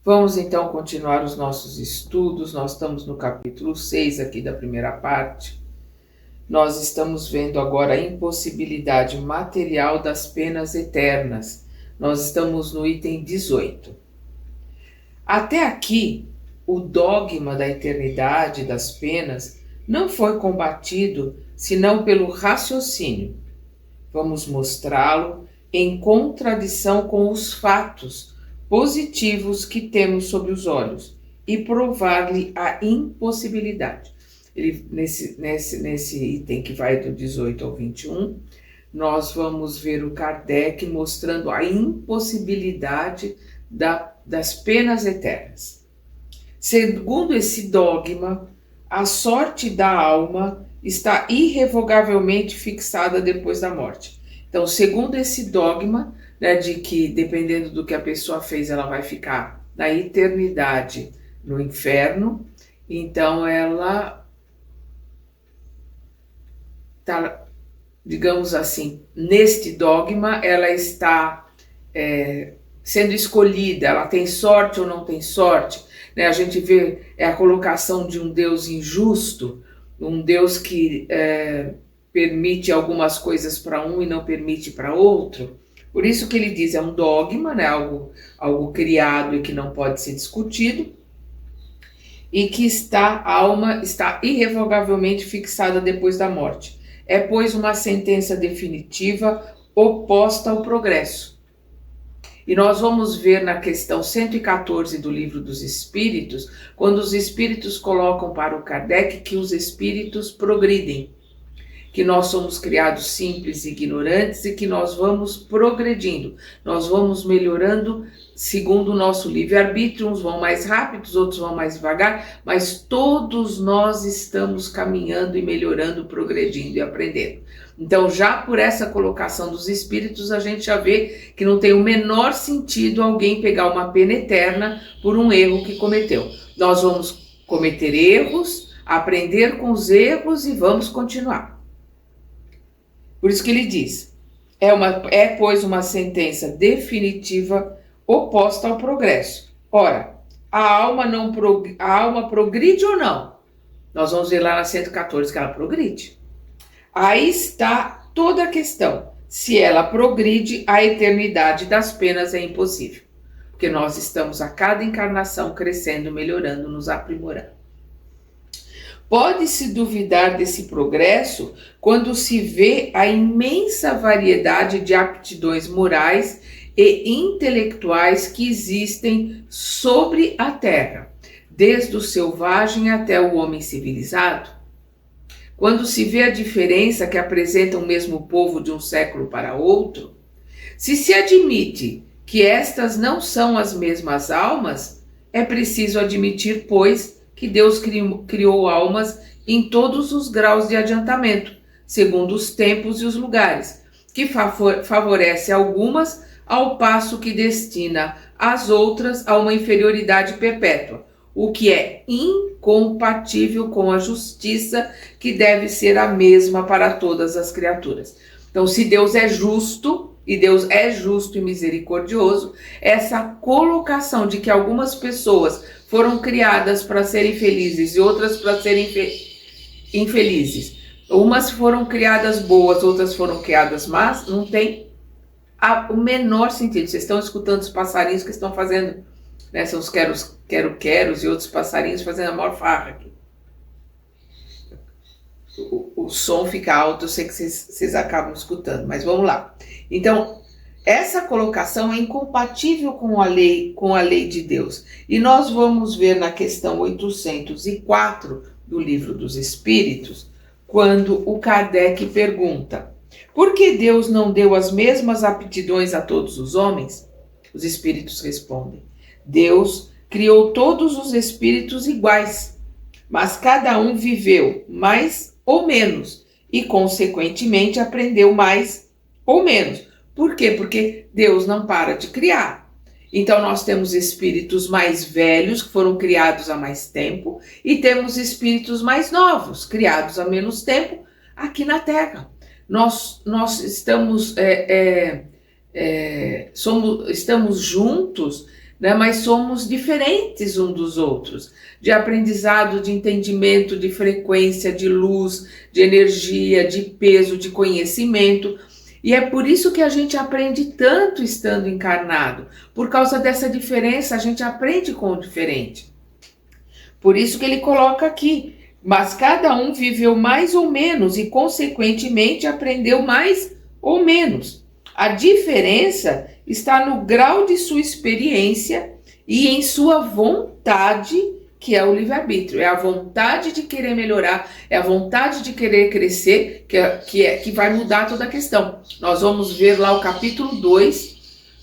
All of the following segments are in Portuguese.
Vamos então continuar os nossos estudos. Nós estamos no capítulo 6 aqui da primeira parte. Nós estamos vendo agora a impossibilidade material das penas eternas. Nós estamos no item 18. Até aqui, o dogma da eternidade das penas não foi combatido senão pelo raciocínio. Vamos mostrá-lo em contradição com os fatos positivos que temos sob os olhos e provar-lhe a impossibilidade. Nesse item que vai do 18 ao 21, nós vamos ver o Kardec mostrando a impossibilidade das penas eternas. Segundo esse dogma, a sorte da alma está irrevogavelmente fixada depois da morte. Então, segundo esse dogma, né, de que dependendo do que a pessoa fez, ela vai ficar na eternidade no inferno, então ela está, digamos assim, neste dogma, ela está sendo escolhida, ela tem sorte ou não tem sorte, né? A gente vê a colocação de um Deus injusto, um Deus que permite algumas coisas para um e não permite para outro. Por isso que ele diz, é um dogma, né? algo criado e que não pode ser discutido, e que a alma está irrevogavelmente fixada depois da morte. É, pois, uma sentença definitiva oposta ao progresso. E nós vamos ver na questão 114 do Livro dos Espíritos, quando os espíritos colocam para o Kardec que os espíritos progridem, que nós somos criados simples e ignorantes e que nós vamos progredindo, nós vamos melhorando segundo o nosso livre-arbítrio, uns vão mais rápidos, outros vão mais devagar, mas todos nós estamos caminhando e melhorando, progredindo e aprendendo. Então, já por essa colocação dos espíritos, a gente já vê que não tem o menor sentido alguém pegar uma pena eterna por um erro que cometeu. Nós vamos cometer erros, aprender com os erros e vamos continuar. Por isso que ele diz, pois, uma sentença definitiva oposta ao progresso. Ora, a alma progride ou não? Nós vamos ver lá na 114 que ela progride. Aí está toda a questão. Se ela progride, a eternidade das penas é impossível. Porque nós estamos a cada encarnação crescendo, melhorando, nos aprimorando. Pode-se duvidar desse progresso quando se vê a imensa variedade de aptidões morais e intelectuais que existem sobre a Terra, desde o selvagem até o homem civilizado. Quando se vê a diferença que apresenta o mesmo povo de um século para outro, se admite que estas não são as mesmas almas, é preciso admitir, pois, que Deus criou almas em todos os graus de adiantamento, segundo os tempos e os lugares, que favorece algumas ao passo que destina as outras a uma inferioridade perpétua, o que é incompatível com a justiça que deve ser a mesma para todas as criaturas. Então, se Deus é justo, e Deus é justo e misericordioso, essa colocação de que algumas pessoas foram criadas para serem felizes e outras para serem infelizes, umas foram criadas boas, outras foram criadas más, não tem o menor sentido. Vocês estão escutando os passarinhos que estão fazendo, né? São os quero-queros e outros passarinhos fazendo a maior farra aqui. O som fica alto, eu sei que vocês acabam escutando, mas vamos lá. Então, essa colocação é incompatível com a lei de Deus. E nós vamos ver na questão 804 do Livro dos Espíritos, quando o Kardec pergunta: por que Deus não deu as mesmas aptidões a todos os homens? Os espíritos respondem: Deus criou todos os espíritos iguais, mas cada um viveu mais ou menos e, consequentemente, aprendeu mais ou menos. Por quê? Porque Deus não para de criar. Então, nós temos espíritos mais velhos, que foram criados há mais tempo, e temos espíritos mais novos, criados há menos tempo, aqui na Terra. Nós estamos, estamos juntos né? Mas somos diferentes uns dos outros, de aprendizado, de entendimento, de frequência, de luz, de energia, de peso, de conhecimento. E é por isso que a gente aprende tanto estando encarnado. Por causa dessa diferença, a gente aprende com o diferente. Por isso que ele coloca aqui, mas cada um viveu mais ou menos e, consequentemente, aprendeu mais ou menos. A diferença está no grau de sua experiência e em sua vontade, que é o livre-arbítrio. É a vontade de querer melhorar, é a vontade de querer crescer, que vai mudar toda a questão. Nós vamos ver lá o capítulo 2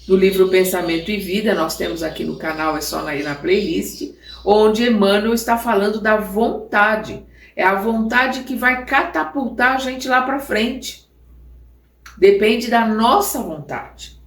do livro Pensamento e Vida, nós temos aqui no canal, é só ir na playlist, onde Emmanuel está falando da vontade. É a vontade que vai catapultar a gente lá para frente. Depende da nossa vontade,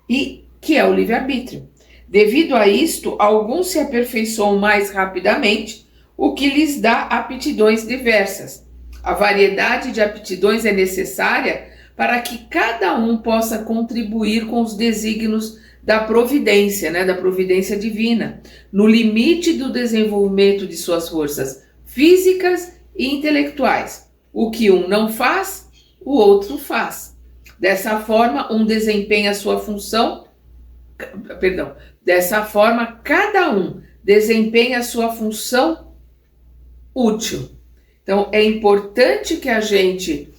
e que é o livre-arbítrio. Devido a isto, alguns se aperfeiçoam mais rapidamente, o que lhes dá aptidões diversas. A variedade de aptidões é necessária para que cada um possa contribuir com os desígnios da providência, da providência divina, no limite do desenvolvimento de suas forças físicas e intelectuais. O que um não faz, o outro faz. Dessa forma, dessa forma, cada um desempenha a sua função útil. Então, é importante que a gente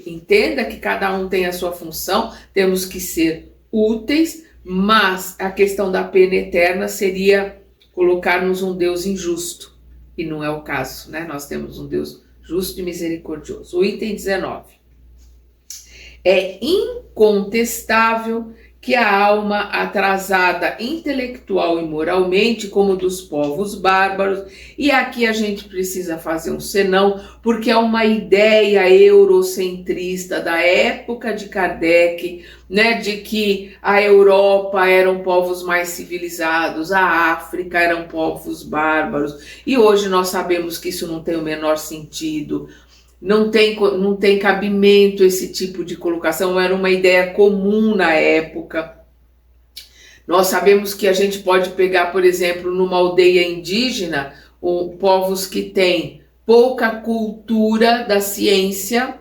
entenda que cada um tem a sua função, temos que ser úteis, mas a questão da pena eterna seria colocar-nos um Deus injusto, e não é o caso, Nós temos um Deus justo e misericordioso. O item 19. É incontestável que a alma atrasada intelectual e moralmente, como dos povos bárbaros, e aqui a gente precisa fazer um senão, porque é uma ideia eurocentrista da época de Kardec, de que a Europa eram povos mais civilizados, a África eram povos bárbaros, e hoje nós sabemos que isso não tem o menor sentido. Não tem cabimento esse tipo de colocação, era uma ideia comum na época. Nós sabemos que a gente pode pegar, por exemplo, numa aldeia indígena, povos que têm pouca cultura da ciência,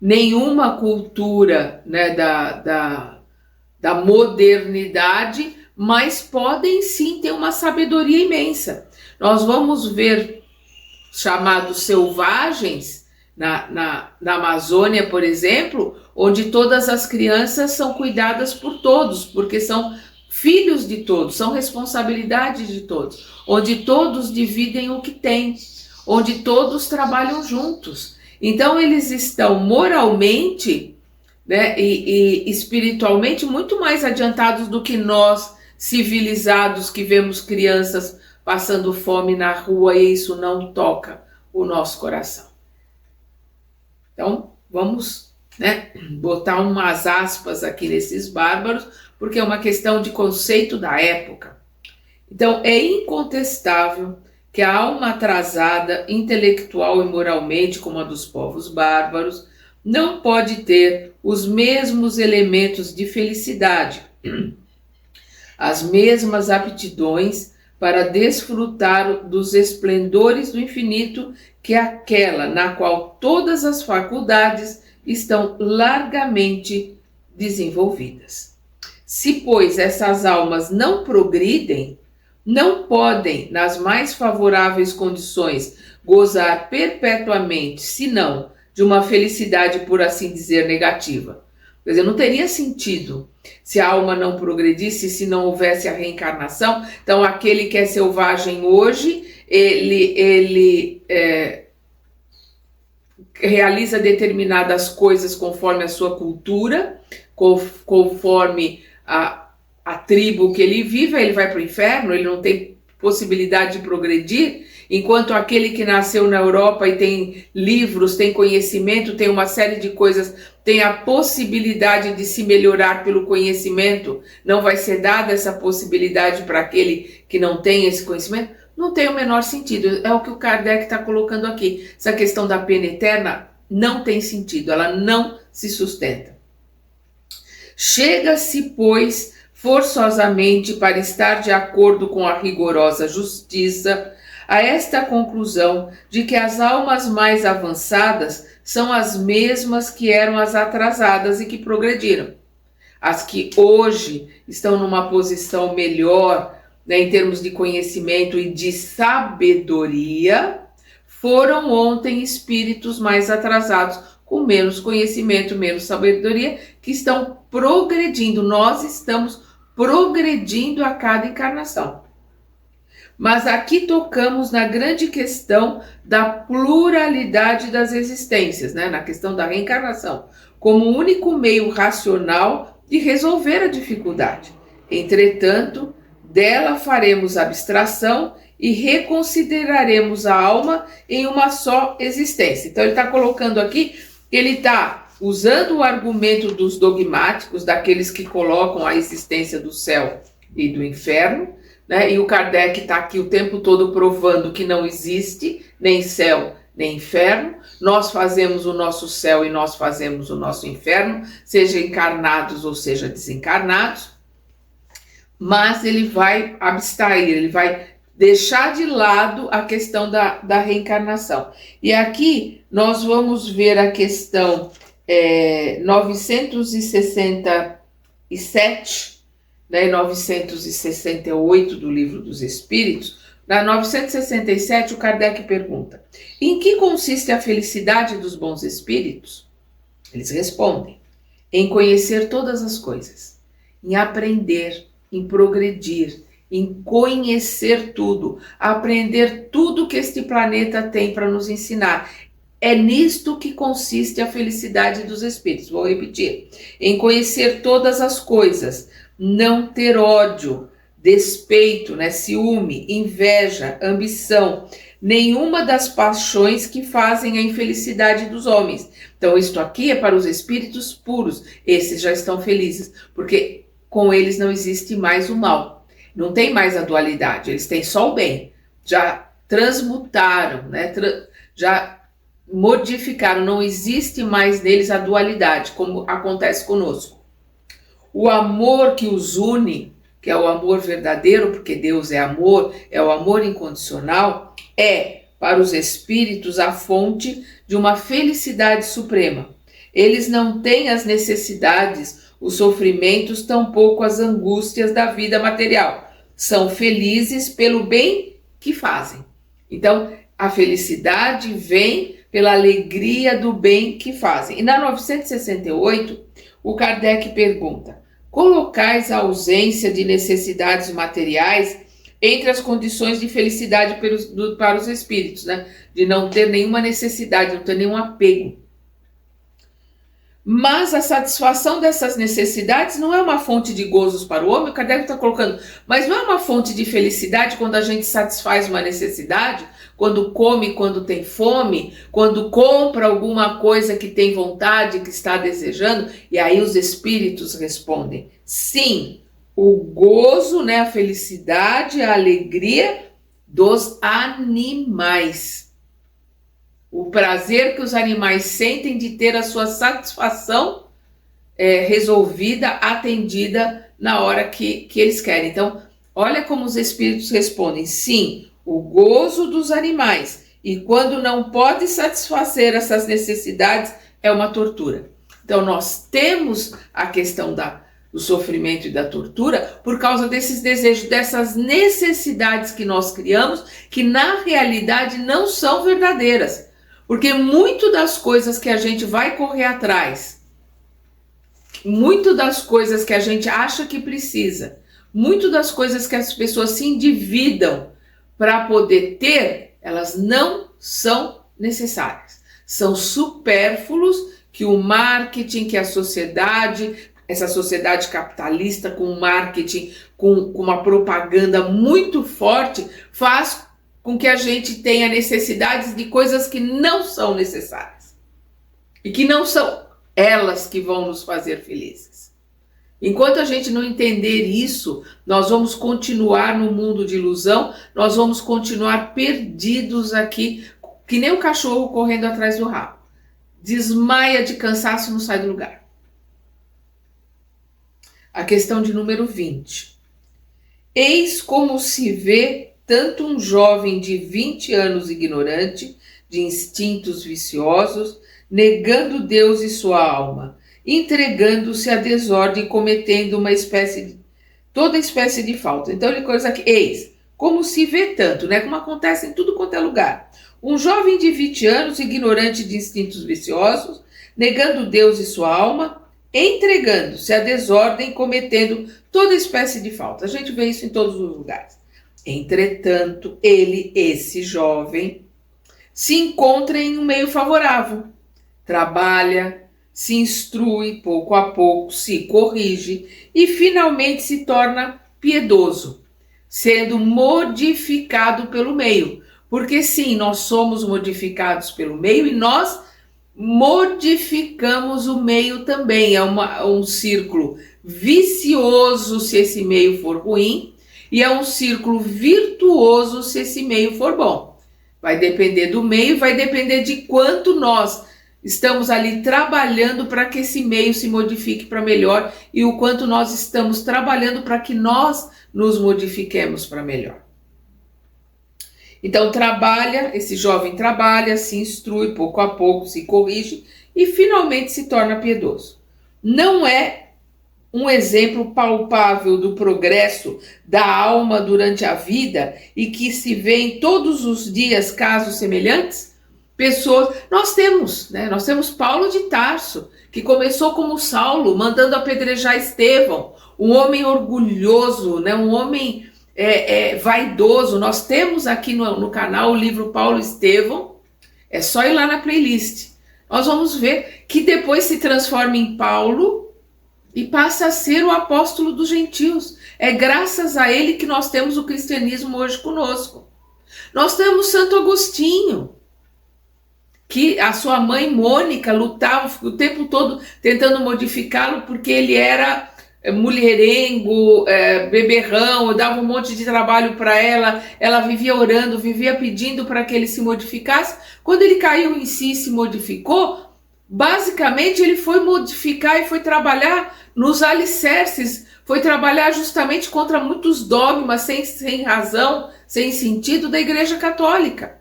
nenhuma cultura da modernidade, mas podem sim ter uma sabedoria imensa. Nós vamos ver chamados selvagens, na Amazônia, por exemplo, onde todas as crianças são cuidadas por todos, porque são filhos de todos, são responsabilidade de todos, onde todos dividem o que têm, onde todos trabalham juntos. Então eles estão moralmente, e espiritualmente muito mais adiantados do que nós, civilizados, que vemos crianças passando fome na rua e isso não toca o nosso coração. Então, vamos botar umas aspas aqui nesses bárbaros, porque é uma questão de conceito da época. Então, é incontestável que a alma atrasada, intelectual e moralmente, como a dos povos bárbaros, não pode ter os mesmos elementos de felicidade, as mesmas aptidões para desfrutar dos esplendores do infinito que aquela na qual todas as faculdades estão largamente desenvolvidas. Se, pois, essas almas não progridem, não podem, nas mais favoráveis condições, gozar perpetuamente, senão de uma felicidade, por assim dizer, negativa. Quer dizer, não teria sentido se a alma não progredisse, se não houvesse a reencarnação. Então, aquele que é selvagem hoje, ele realiza determinadas coisas conforme a sua cultura, conforme a tribo que ele vive, ele vai para o inferno, ele não tem possibilidade de progredir, enquanto aquele que nasceu na Europa e tem livros, tem conhecimento, tem uma série de coisas, tem a possibilidade de se melhorar pelo conhecimento, não vai ser dada essa possibilidade para aquele que não tem esse conhecimento? Não tem o menor sentido, é o que o Kardec está colocando aqui. Essa questão da pena eterna não tem sentido, ela não se sustenta. Chega-se, pois, forçosamente para estar de acordo com a rigorosa justiça, a esta conclusão de que as almas mais avançadas são as mesmas que eram as atrasadas e que progrediram. As que hoje estão numa posição melhor, né, em termos de conhecimento e de sabedoria, foram ontem espíritos mais atrasados, com menos conhecimento, menos sabedoria, que estão progredindo. Nós estamos progredindo a cada encarnação. Mas aqui tocamos na grande questão da pluralidade das existências, né? Na questão da reencarnação, como o único meio racional de resolver a dificuldade. Entretanto, dela faremos abstração e reconsideraremos a alma em uma só existência. Então ele está colocando aqui, ele está usando o argumento dos dogmáticos, daqueles que colocam a existência do céu e do inferno, né? E o Kardec está aqui o tempo todo provando que não existe nem céu nem inferno. Nós fazemos o nosso céu e nós fazemos o nosso inferno, seja encarnados ou seja desencarnados. Mas ele vai abstrair, ele vai deixar de lado a questão da reencarnação. E aqui nós vamos ver a questão 967, né, 968 do Livro dos Espíritos. Na 967, o Kardec pergunta: em que consiste a felicidade dos bons espíritos? Eles respondem: em conhecer todas as coisas, em aprender, em progredir, em conhecer tudo, aprender tudo que este planeta tem para nos ensinar. É nisto que consiste a felicidade dos espíritos. Vou repetir: em conhecer todas as coisas, não ter ódio, despeito, né, ciúme, inveja, ambição, nenhuma das paixões que fazem a infelicidade dos homens. Então, isto aqui é para os espíritos puros. Esses já estão felizes, porque com eles não existe mais o mal. Não tem mais a dualidade, eles têm só o bem. Já transmutaram, né, já modificaram, não existe mais neles a dualidade, como acontece conosco. O amor que os une, que é o amor verdadeiro, porque Deus é o amor incondicional, é, para os espíritos, a fonte de uma felicidade suprema. Eles não têm as necessidades, os sofrimentos, tampouco as angústias da vida material. São felizes pelo bem que fazem. Então, a felicidade vem pela alegria do bem que fazem. E na 968, o Kardec pergunta: colocais a ausência de necessidades materiais entre as condições de felicidade para os espíritos, né? De não ter nenhuma necessidade, não ter nenhum apego. Mas a satisfação dessas necessidades não é uma fonte de gozos para o homem. O Kardec está colocando, mas não é uma fonte de felicidade quando a gente satisfaz uma necessidade, quando come, quando tem fome, quando compra alguma coisa que tem vontade, que está desejando. E aí os espíritos respondem: sim, o gozo, né, a felicidade, a alegria dos animais. O prazer que os animais sentem de ter a sua satisfação resolvida, atendida na hora que eles querem. Então, olha como os espíritos respondem: sim, o gozo dos animais. E quando não pode satisfazer essas necessidades, é uma tortura. Então, nós temos a questão do sofrimento e da tortura por causa desses desejos, dessas necessidades que nós criamos, que na realidade não são verdadeiras. Porque muito das coisas que a gente vai correr atrás, muito das coisas que a gente acha que precisa, muito das coisas que as pessoas se endividam para poder ter, elas não são necessárias. São supérfluos que o marketing, que a sociedade, essa sociedade capitalista com marketing, com uma propaganda muito forte, faz com que a gente tenha necessidades de coisas que não são necessárias. E que não são elas que vão nos fazer felizes. Enquanto a gente não entender isso, nós vamos continuar no mundo de ilusão, nós vamos continuar perdidos aqui, que nem o cachorro correndo atrás do rabo. Desmaia de cansaço e não sai do lugar. a questão de número 20. Eis como se vê tanto um jovem de 20 anos ignorante, de instintos viciosos, negando Deus e sua alma, entregando-se à desordem, cometendo toda espécie de falta. Então ele coisa aqui, eis, como se vê tanto, né? Como acontece em tudo quanto é lugar. Um jovem de 20 anos, ignorante de instintos viciosos, negando Deus e sua alma, entregando-se à desordem, cometendo toda espécie de falta. A gente vê isso em todos os lugares. Entretanto, esse jovem, se encontra em um meio favorável. Trabalha, se instrui pouco a pouco, se corrige e finalmente se torna piedoso, sendo modificado pelo meio. Porque sim, nós somos modificados pelo meio e nós modificamos o meio também. É um círculo vicioso se esse meio for ruim e é um círculo virtuoso se esse meio for bom. Vai depender do meio, vai depender de quanto nós estamos ali trabalhando para que esse meio se modifique para melhor e o quanto nós estamos trabalhando para que nós nos modifiquemos para melhor. Então esse jovem trabalha, se instrui pouco a pouco, se corrige e finalmente se torna piedoso. Não é um exemplo palpável do progresso da alma durante a vida e que se vê em todos os dias casos semelhantes? Nós temos Paulo de Tarso, que começou como Saulo, mandando apedrejar Estevão, um homem orgulhoso, né? Um homem vaidoso. Nós temos aqui no canal o livro Paulo Estevão, é só ir lá na playlist. Nós vamos ver que depois se transforma em Paulo e passa a ser o apóstolo dos gentios. É graças a ele que nós temos o cristianismo hoje conosco. Nós temos Santo Agostinho, que a sua mãe Mônica lutava o tempo todo tentando modificá-lo porque ele era mulherengo, beberrão, dava um monte de trabalho para ela vivia orando, vivia pedindo para que ele se modificasse. Quando ele caiu em si e se modificou, basicamente ele foi modificar e foi trabalhar nos alicerces, foi trabalhar justamente contra muitos dogmas sem razão, sem sentido da Igreja Católica.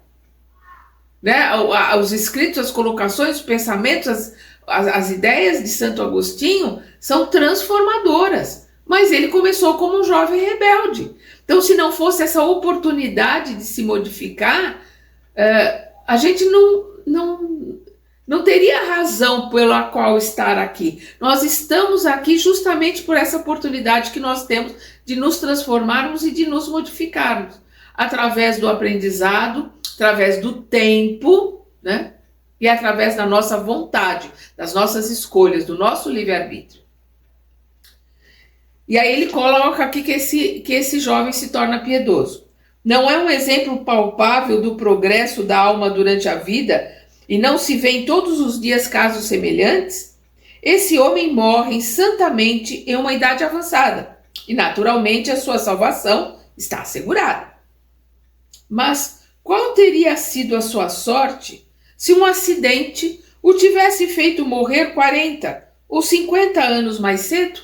Né? Os escritos, as colocações, os pensamentos, as ideias de Santo Agostinho são transformadoras, mas ele começou como um jovem rebelde. Então, se não fosse essa oportunidade de se modificar, a gente não teria razão pela qual estar aqui. Nós estamos aqui justamente por essa oportunidade que nós temos de nos transformarmos e de nos modificarmos, através do aprendizado, através do tempo, né? E através da nossa vontade, das nossas escolhas, do nosso livre-arbítrio. E aí ele coloca aqui que esse jovem se torna piedoso. Não é um exemplo palpável do progresso da alma durante a vida e não se vê em todos os dias casos semelhantes? Esse homem morre santamente em uma idade avançada e naturalmente a sua salvação está assegurada. Mas qual teria sido a sua sorte se um acidente o tivesse feito morrer 40 ou 50 anos mais cedo?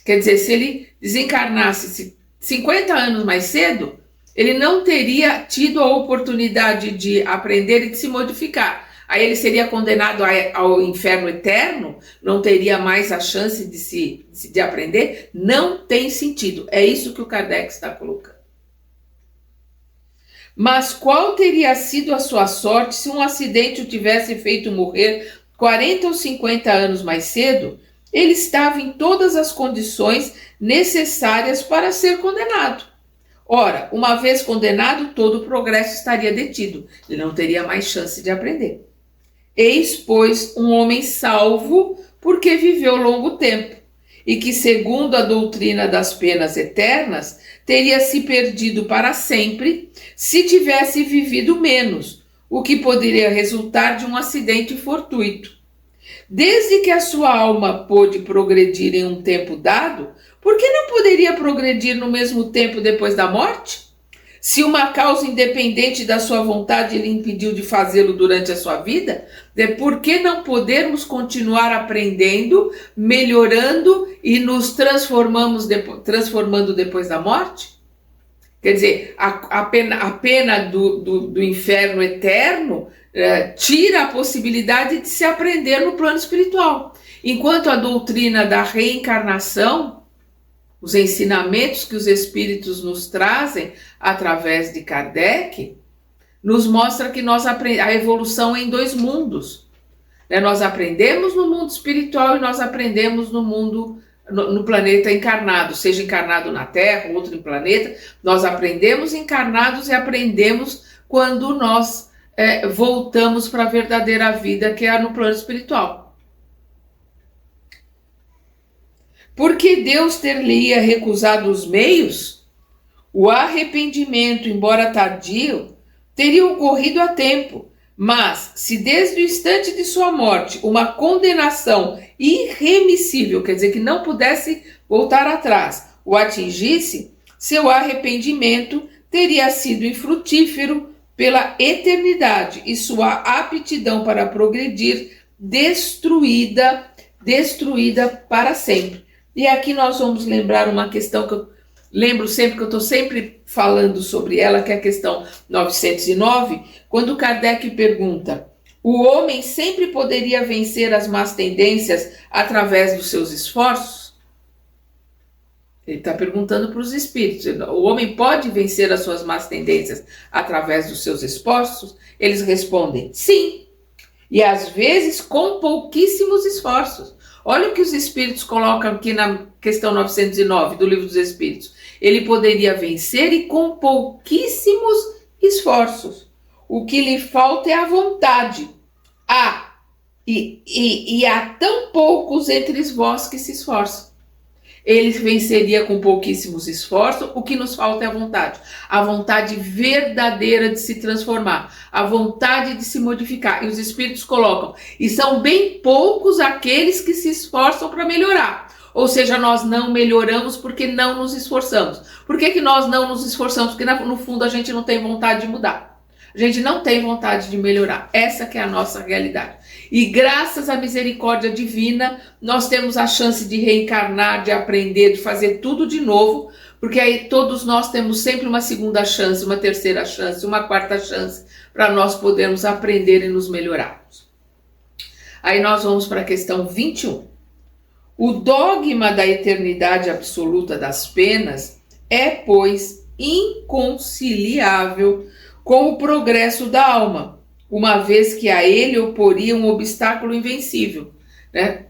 Quer dizer, se ele desencarnasse 50 anos mais cedo, ele não teria tido a oportunidade de aprender e de se modificar. Aí ele seria condenado ao inferno eterno, não teria mais a chance de aprender. Não tem sentido. É isso que o Kardec está colocando. Mas qual teria sido a sua sorte se um acidente o tivesse feito morrer 40 ou 50 anos mais cedo? Ele estava em todas as condições necessárias para ser condenado. Ora, uma vez condenado, todo o progresso estaria detido. Ele não teria mais chance de aprender. Eis, pois, um homem salvo porque viveu longo tempo, e que, segundo a doutrina das penas eternas, teria se perdido para sempre se tivesse vivido menos, o que poderia resultar de um acidente fortuito. Desde que a sua alma pôde progredir em um tempo dado, por que não poderia progredir no mesmo tempo depois da morte? Se uma causa independente da sua vontade lhe impediu de fazê-lo durante a sua vida, por que não podermos continuar aprendendo, melhorando e nos transformando depois da morte? Quer dizer, a pena do inferno eterno tira a possibilidade de se aprender no plano espiritual. Enquanto a doutrina da reencarnação, os ensinamentos que os espíritos nos trazem através de Kardec, nos mostra que a evolução é em dois mundos. Nós aprendemos no mundo espiritual e nós aprendemos no planeta encarnado, seja encarnado na Terra, outro em planeta. Nós aprendemos encarnados e aprendemos quando nós voltamos para a verdadeira vida, que é no plano espiritual. Porque Deus ter-lhe-ia recusado os meios, o arrependimento, embora tardio, teria ocorrido a tempo. Mas, se desde o instante de sua morte uma condenação irremissível, quer dizer, que não pudesse voltar atrás, o atingisse, seu arrependimento teria sido infrutífero pela eternidade e sua aptidão para progredir destruída para sempre. E aqui nós vamos lembrar uma questão que eu lembro sempre, que eu estou sempre falando sobre ela, que é a questão 909, quando Kardec pergunta: o homem sempre poderia vencer as más tendências através dos seus esforços? Ele está perguntando para os espíritos: o homem pode vencer as suas más tendências através dos seus esforços? Eles respondem: sim, e às vezes com pouquíssimos esforços. Olha o que os espíritos colocam aqui na questão 909 do Livro dos Espíritos. Ele poderia vencer e com pouquíssimos esforços. O que lhe falta é a vontade. E há tão poucos entre vós que se esforçam. Ele venceria com pouquíssimos esforços. O que nos falta é a vontade verdadeira de se transformar, a vontade de se modificar. E os espíritos colocam: e são bem poucos aqueles que se esforçam para melhorar. Ou seja, nós não melhoramos porque não nos esforçamos. Por que nós não nos esforçamos? Porque no fundo a gente não tem vontade de mudar. A gente não tem vontade de melhorar. Essa que é a nossa realidade. E graças à misericórdia divina, nós temos a chance de reencarnar, de aprender, de fazer tudo de novo, porque aí todos nós temos sempre uma segunda chance, uma terceira chance, uma quarta chance, para nós podermos aprender e nos melhorarmos. Aí nós vamos para a questão 21. O dogma da eternidade absoluta das penas é, pois, inconciliável com o progresso da alma, uma vez que a ele oporia um obstáculo invencível, né?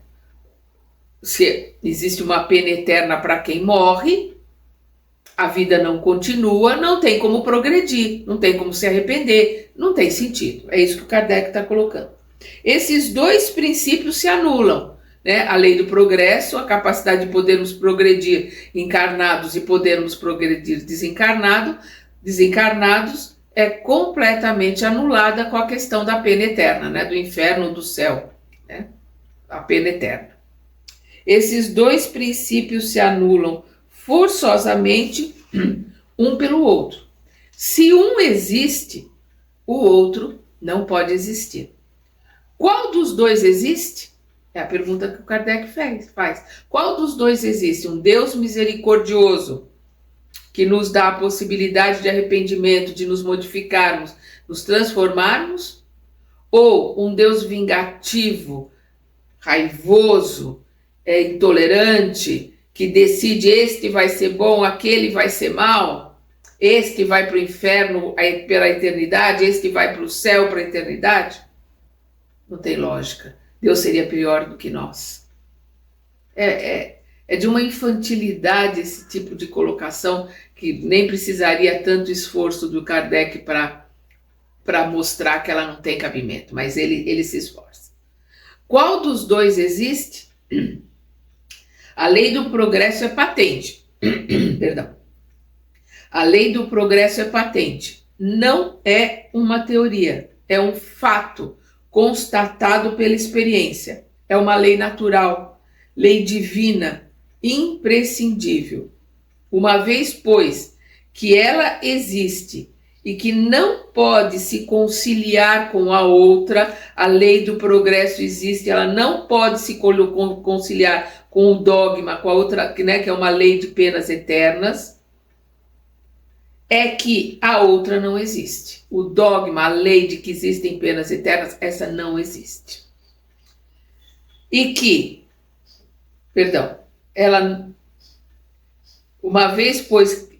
Se existe uma pena eterna para quem morre, a vida não continua, não tem como progredir, não tem como se arrepender, não tem sentido. É isso que o Kardec está colocando. Esses dois princípios se anulam, né? A lei do progresso, a capacidade de podermos progredir encarnados e podermos progredir desencarnados, é completamente anulada com a questão da pena eterna, né? Do inferno ou do céu, né? A pena eterna. Esses dois princípios se anulam forçosamente um pelo outro. Se um existe, o outro não pode existir. Qual dos dois existe? É a pergunta que o Kardec faz. Qual dos dois existe? Um Deus misericordioso, que nos dá a possibilidade de arrependimento, de nos modificarmos, nos transformarmos? Ou um Deus vingativo, raivoso, intolerante, que decide: este vai ser bom, aquele vai ser mal, este vai para o inferno pela eternidade, este vai para o céu para a eternidade? Não tem lógica. Deus seria pior do que nós. É de uma infantilidade esse tipo de colocação, que nem precisaria tanto esforço do Kardec para mostrar que ela não tem cabimento, mas ele se esforça. Qual dos dois existe? A lei do progresso é patente. Perdão. A lei do progresso é patente. Não é uma teoria, é um fato constatado pela experiência. É uma lei natural, lei divina, imprescindível. Uma vez, pois, que ela existe e que não pode se conciliar com a outra, a lei do progresso existe, ela não pode se conciliar com o dogma, com a outra, né, que é uma lei de penas eternas, é que a outra não existe. O dogma, a lei de que existem penas eternas, essa não existe. E que, perdão, ela, uma vez, pois,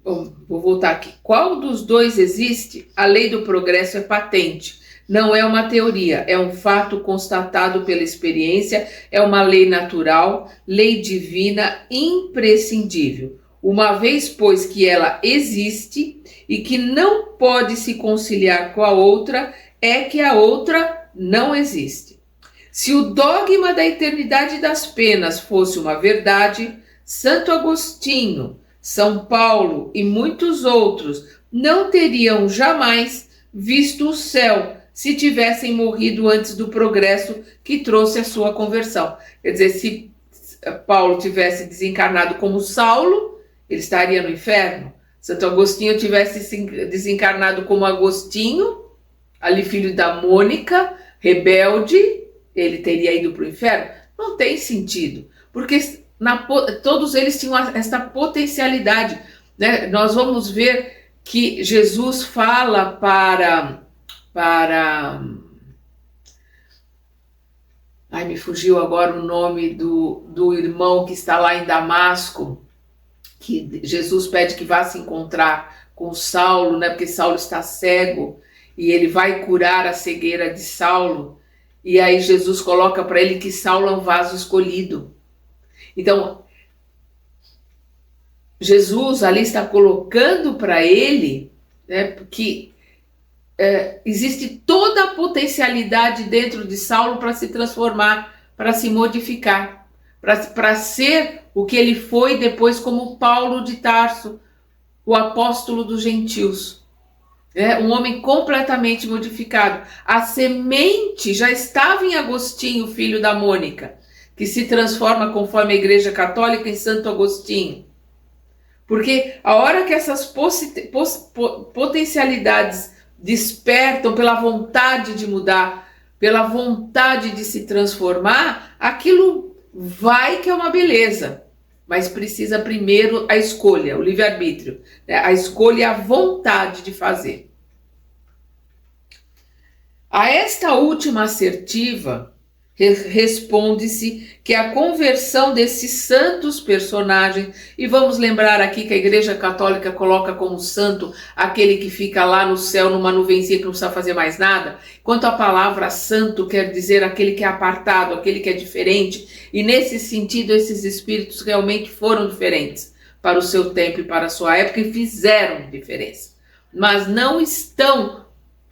vou voltar aqui. Qual dos dois existe? A lei do progresso é patente. Não é uma teoria, é um fato constatado pela experiência, é uma lei natural, lei divina, imprescindível. Uma vez, pois, que ela existe e que não pode se conciliar com a outra, é que a outra não existe. Se o dogma da eternidade das penas fosse uma verdade, Santo Agostinho, São Paulo e muitos outros não teriam jamais visto o céu se tivessem morrido antes do progresso que trouxe a sua conversão. Quer dizer, se Paulo tivesse desencarnado como Saulo, ele estaria no inferno. Santo Agostinho tivesse desencarnado como Agostinho, ali filho da Mônica, rebelde, ele teria ido para o inferno? Não tem sentido, porque todos eles tinham essa potencialidade, né? Nós vamos ver que Jesus fala para ai, me fugiu agora o nome do irmão que está lá em Damasco, que Jesus pede que vá se encontrar com Saulo, né? Porque Saulo está cego e ele vai curar a cegueira de Saulo, e aí Jesus coloca para ele que Saulo é um vaso escolhido. Então, Jesus ali está colocando para ele, né, que existe toda a potencialidade dentro de Saulo para se transformar, para se modificar, para ser o que ele foi depois como Paulo de Tarso, o apóstolo dos gentios. Um homem completamente modificado. A semente já estava em Agostinho, filho da Mônica, que se transforma conforme a Igreja Católica em Santo Agostinho. Porque a hora que essas potencialidades despertam pela vontade de mudar, pela vontade de se transformar, aquilo vai que é uma beleza. Mas precisa primeiro a escolha, o livre-arbítrio, né? A escolha e a vontade de fazer. A esta última assertiva, responde-se que a conversão desses santos personagens, e vamos lembrar aqui que a Igreja Católica coloca como santo aquele que fica lá no céu numa nuvenzinha que não precisa fazer mais nada, enquanto a palavra santo quer dizer aquele que é apartado, aquele que é diferente, e nesse sentido esses espíritos realmente foram diferentes para o seu tempo e para a sua época e fizeram diferença, mas não estão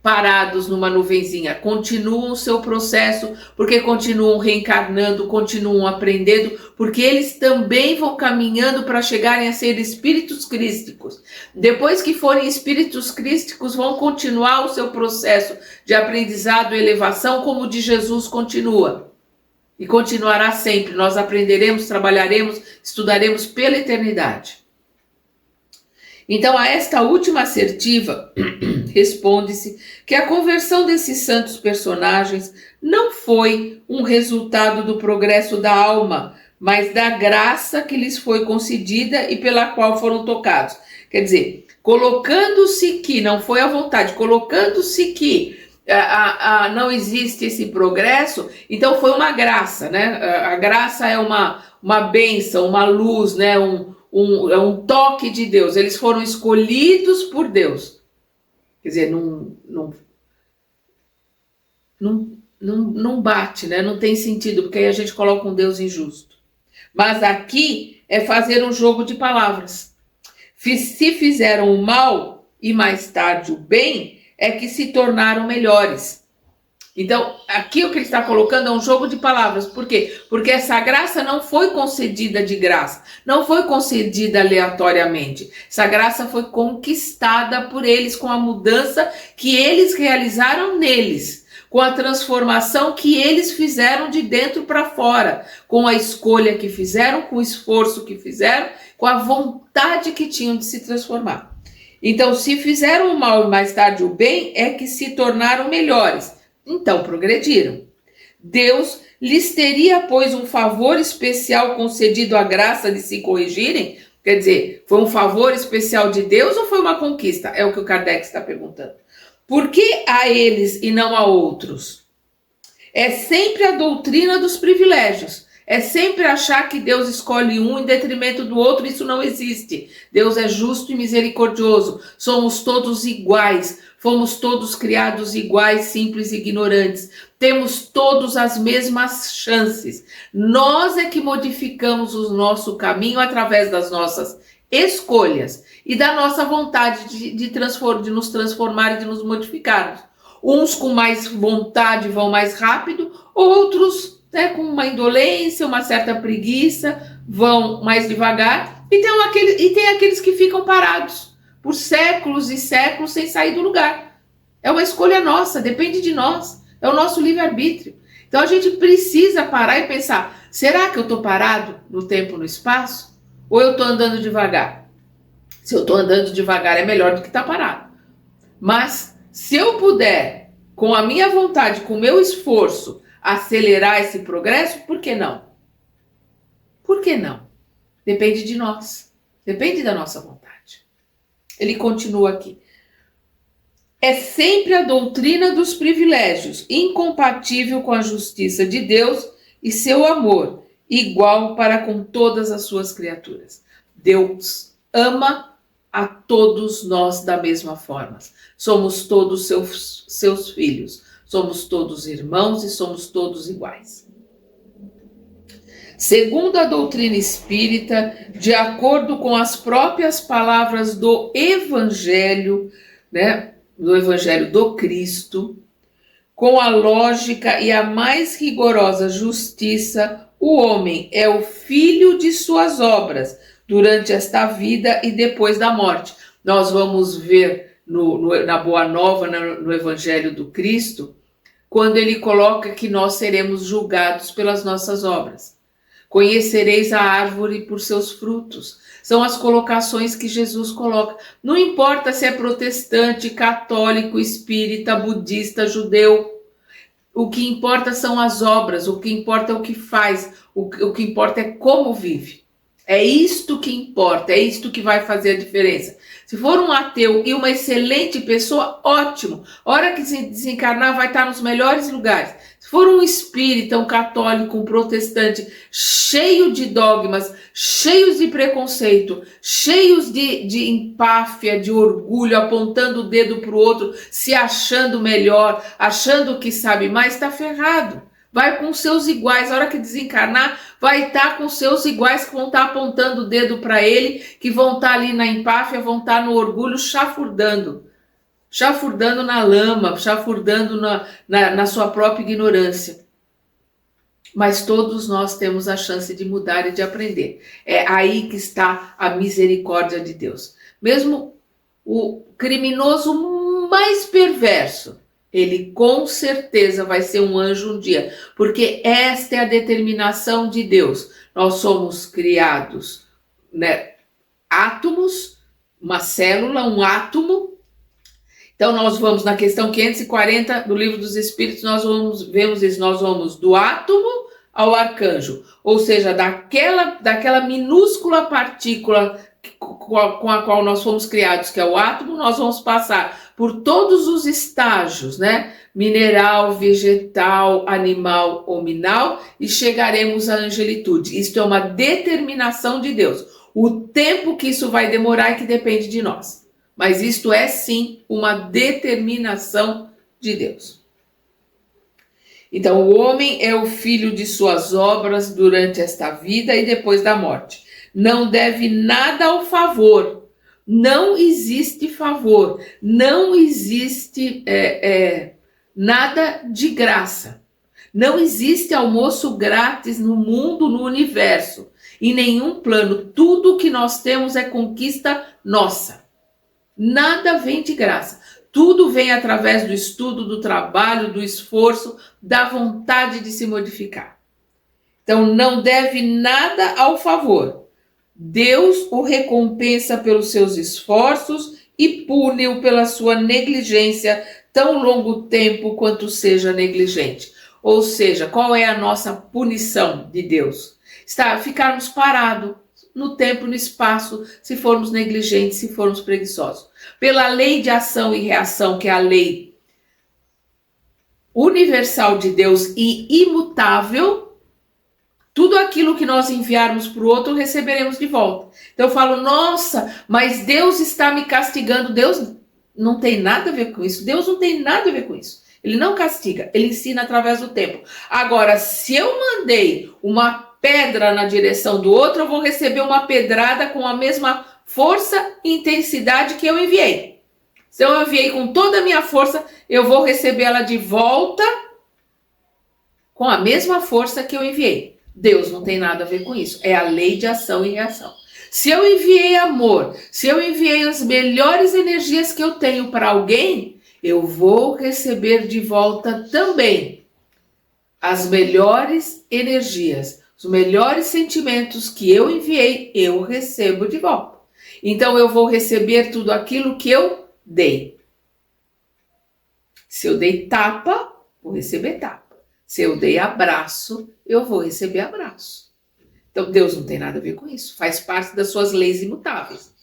parados numa nuvenzinha, continuam o seu processo, porque continuam reencarnando, continuam aprendendo, porque eles também vão caminhando para chegarem a ser espíritos crísticos. Depois que forem espíritos crísticos, vão continuar o seu processo de aprendizado e elevação, como o de Jesus continua. E continuará sempre. Nós aprenderemos, trabalharemos, estudaremos pela eternidade. Então, a esta última assertiva, responde-se que a conversão desses santos personagens não foi um resultado do progresso da alma, mas da graça que lhes foi concedida e pela qual foram tocados. Quer dizer, colocando-se que, não foi à vontade, colocando-se que não existe esse progresso, então foi uma graça, né? A graça é uma bênção, uma luz, né? Um toque de Deus. Eles foram escolhidos por Deus. Quer dizer, não bate, né? Não tem sentido, porque aí a gente coloca um Deus injusto. Mas aqui é fazer um jogo de palavras. Se fizeram o mal e mais tarde o bem, é que se tornaram melhores. Então, aqui o que ele está colocando é um jogo de palavras. Por quê? Porque essa graça não foi concedida de graça, não foi concedida aleatoriamente. Essa graça foi conquistada por eles com a mudança que eles realizaram neles, com a transformação que eles fizeram de dentro para fora, com a escolha que fizeram, com o esforço que fizeram, com a vontade que tinham de se transformar. Então, se fizeram o mal e mais tarde o bem, é que se tornaram melhores. Então, progrediram. Deus lhes teria, pois, um favor especial concedido à graça de se corrigirem? Quer dizer, foi um favor especial de Deus ou foi uma conquista? É o que o Kardec está perguntando. Por que a eles e não a outros? É sempre a doutrina dos privilégios. É sempre achar que Deus escolhe um em detrimento do outro. Isso não existe. Deus é justo e misericordioso. Somos todos iguais. Fomos todos criados iguais, simples e ignorantes. Temos todos as mesmas chances. Nós é que modificamos o nosso caminho através das nossas escolhas e da nossa vontade de nos transformar e de nos modificarmos. Uns com mais vontade vão mais rápido, outros com uma indolência, uma certa preguiça, vão mais devagar, e tem aqueles que ficam parados por séculos e séculos sem sair do lugar. É uma escolha nossa, depende de nós, é o nosso livre-arbítrio. Então a gente precisa parar e pensar, será que eu estou parado no tempo e no espaço? Ou eu estou andando devagar? Se eu estou andando devagar é melhor do que estar parado. Mas se eu puder, com a minha vontade, com o meu esforço, acelerar esse progresso, por que não? Por que não? Depende de nós. Depende da nossa vontade. Ele continua aqui. É sempre a doutrina dos privilégios, incompatível com a justiça de Deus e seu amor, igual para com todas as suas criaturas. Deus ama a todos nós da mesma forma. Somos todos seus filhos. Somos todos irmãos e somos todos iguais. Segundo a doutrina espírita, de acordo com as próprias palavras do Evangelho, do Evangelho do Cristo, com a lógica e a mais rigorosa justiça, o homem é o filho de suas obras durante esta vida e depois da morte. Nós vamos ver na Boa Nova, no Evangelho do Cristo, quando ele coloca que nós seremos julgados pelas nossas obras. Conhecereis a árvore por seus frutos. São as colocações que Jesus coloca. Não importa se é protestante, católico, espírita, budista, judeu. O que importa são as obras, o que importa é o que faz, o que importa é como vive. É isto que importa, é isto que vai fazer a diferença. Se for um ateu e uma excelente pessoa, ótimo. A hora que se desencarnar vai estar nos melhores lugares. Se for um espírita, um católico, um protestante, cheio de dogmas, cheios de preconceito, cheios de empáfia, de orgulho, apontando o dedo para o outro, se achando melhor, achando que sabe mais, está ferrado. Vai com seus iguais, a hora que desencarnar, vai estar com seus iguais que vão estar apontando o dedo para ele, que vão estar ali na empáfia, vão estar no orgulho, chafurdando na lama, chafurdando na sua própria ignorância. Mas todos nós temos a chance de mudar e de aprender. É aí que está a misericórdia de Deus. Mesmo o criminoso mais perverso, ele com certeza vai ser um anjo um dia, porque esta é a determinação de Deus. Nós somos criados, átomos, uma célula, um átomo. Então nós vamos na questão 540 do Livro dos Espíritos, nós vemos isso, nós vamos do átomo ao arcanjo, ou seja, daquela minúscula partícula com a qual nós fomos criados, que é o átomo, nós vamos passar por todos os estágios, mineral, vegetal, animal, hominal, e chegaremos à angelitude. Isto é uma determinação de Deus. O tempo que isso vai demorar é que depende de nós. Mas isto é sim uma determinação de Deus. Então, o homem é o filho de suas obras durante esta vida e depois da morte. Não deve nada ao favor. Não existe favor. Não existe nada de graça. Não existe almoço grátis no mundo, no universo. Em nenhum plano. Tudo que nós temos é conquista nossa. Nada vem de graça. Tudo vem através do estudo, do trabalho, do esforço, da vontade de se modificar. Então, não deve nada ao favor. Deus o recompensa pelos seus esforços e pune-o pela sua negligência tão longo tempo quanto seja negligente. Ou seja, qual é a nossa punição de Deus? Ficarmos parados no tempo e no espaço, se formos negligentes, se formos preguiçosos. Pela lei de ação e reação, que é a lei universal de Deus e imutável, tudo aquilo que nós enviarmos para o outro, receberemos de volta. Então eu falo, nossa, mas Deus está me castigando. Deus não tem nada a ver com isso. Deus não tem nada a ver com isso. Ele não castiga, ele ensina através do tempo. Agora, se eu mandei uma pedra na direção do outro, eu vou receber uma pedrada com a mesma força e intensidade que eu enviei. Se eu enviei com toda a minha força, eu vou receber ela de volta com a mesma força que eu enviei. Deus não tem nada a ver com isso. É a lei de ação e reação. Se eu enviei amor, se eu enviei as melhores energias que eu tenho para alguém, eu vou receber de volta também as melhores energias, os melhores sentimentos que eu enviei, eu recebo de volta. Então eu vou receber tudo aquilo que eu dei. Se eu dei tapa, vou receber tapa. Se eu dei abraço, eu vou receber abraço. Então Deus não tem nada a ver com isso. Faz parte das suas leis imutáveis.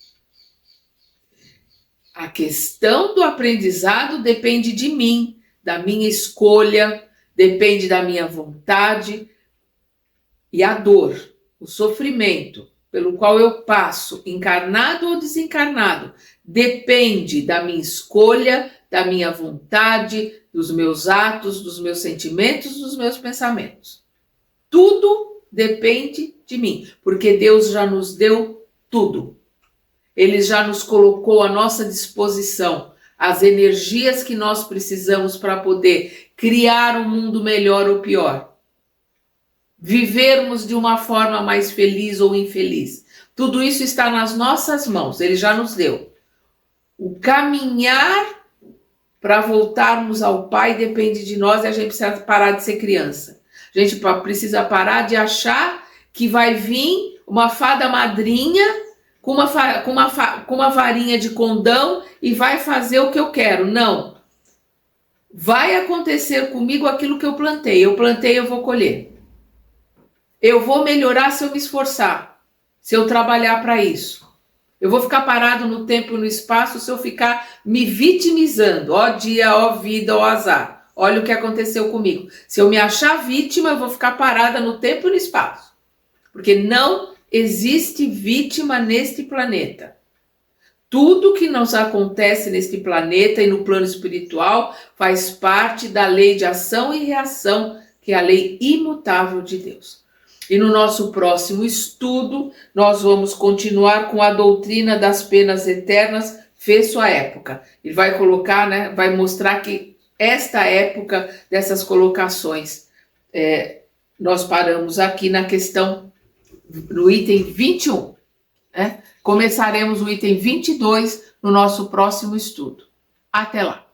A questão do aprendizado depende de mim, da minha escolha, depende da minha vontade. E a dor, o sofrimento pelo qual eu passo, encarnado ou desencarnado, depende da minha escolha, da minha vontade, dos meus atos, dos meus sentimentos, dos meus pensamentos. Tudo depende de mim, porque Deus já nos deu tudo. Ele já nos colocou à nossa disposição as energias que nós precisamos para poder criar um mundo melhor ou pior. Vivermos de uma forma mais feliz ou infeliz. Tudo isso está nas nossas mãos, ele já nos deu. O caminhar para voltarmos ao Pai depende de nós e a gente precisa parar de ser criança. A gente precisa parar de achar que vai vir uma fada madrinha com uma varinha de condão e vai fazer o que eu quero. Não. Vai acontecer comigo aquilo que eu plantei. Eu plantei, eu vou colher. Eu vou melhorar se eu me esforçar, se eu trabalhar para isso. Eu vou ficar parado no tempo e no espaço se eu ficar me vitimizando. Ó dia, ó vida, ó azar. Olha o que aconteceu comigo. Se eu me achar vítima, eu vou ficar parada no tempo e no espaço. Porque não existe vítima neste planeta. Tudo que nos acontece neste planeta e no plano espiritual faz parte da lei de ação e reação, que é a lei imutável de Deus. E no nosso próximo estudo, nós vamos continuar com a doutrina das penas eternas, fez sua época. Ele vai colocar, vai mostrar que esta época dessas colocações, nós paramos aqui na questão, no item 21. Começaremos o item 22 no nosso próximo estudo. Até lá!